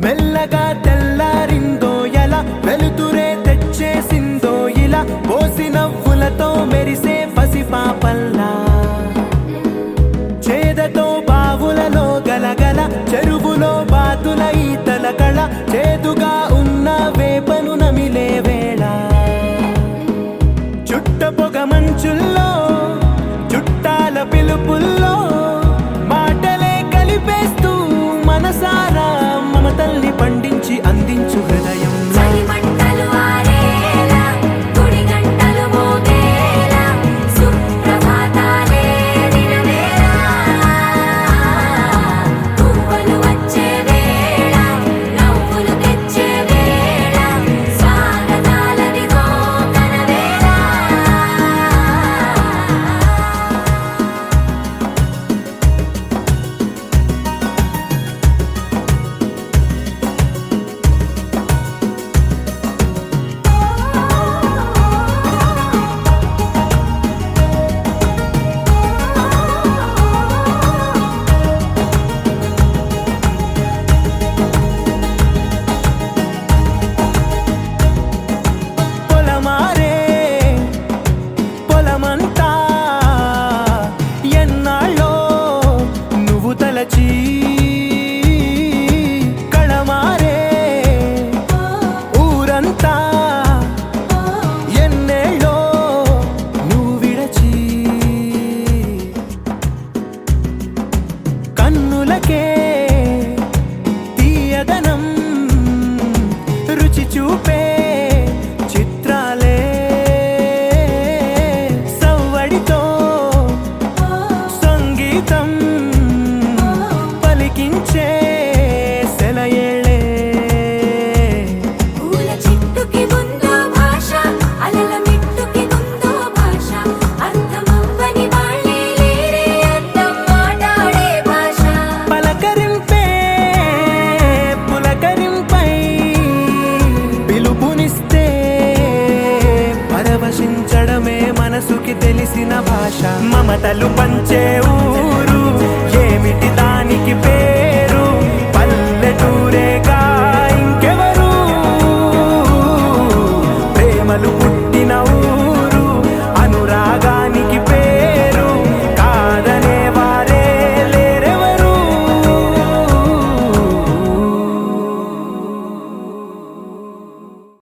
మెల్లగా తెల్లారిందో ఎలా వెలుతురే తెచ్చేసిందో ఇలా పోసి నవ్వులతో మెరిసే పసిపాపల్లా చేదతో బావులలో గలగల చెరువులో బాతుల ఈతల కళ చేదుగా ఉన్న వేపను నమిలే వేళ చుట్ట పొగ మంచుల్లో చుట్టాల పిలుపుల్లో మాటలే కలిపేస్తూ మనసారా మమతల్ని పండించి అందించు హృదయం కళమారే ఊరంతా ఎన్నేళ్ళో నువ్వు విడచి కన్నులకే తీయదనం రుచి చూపే చిత్రాలే సవ్వడితో సంగీతం పలికించే సెలయేళే పూల చిట్టుకి ఉందో భాష అలల మిట్టుకి ఉందో భాష అర్థమవ్వని వాళ్ళే లేరే అర్థం మాట్లాడే భాష పలకరింపే పులకరింపై పిలుపునిస్తే పరవశించడమే మనసుకి తెలిసిన భాష మమతలు పంచే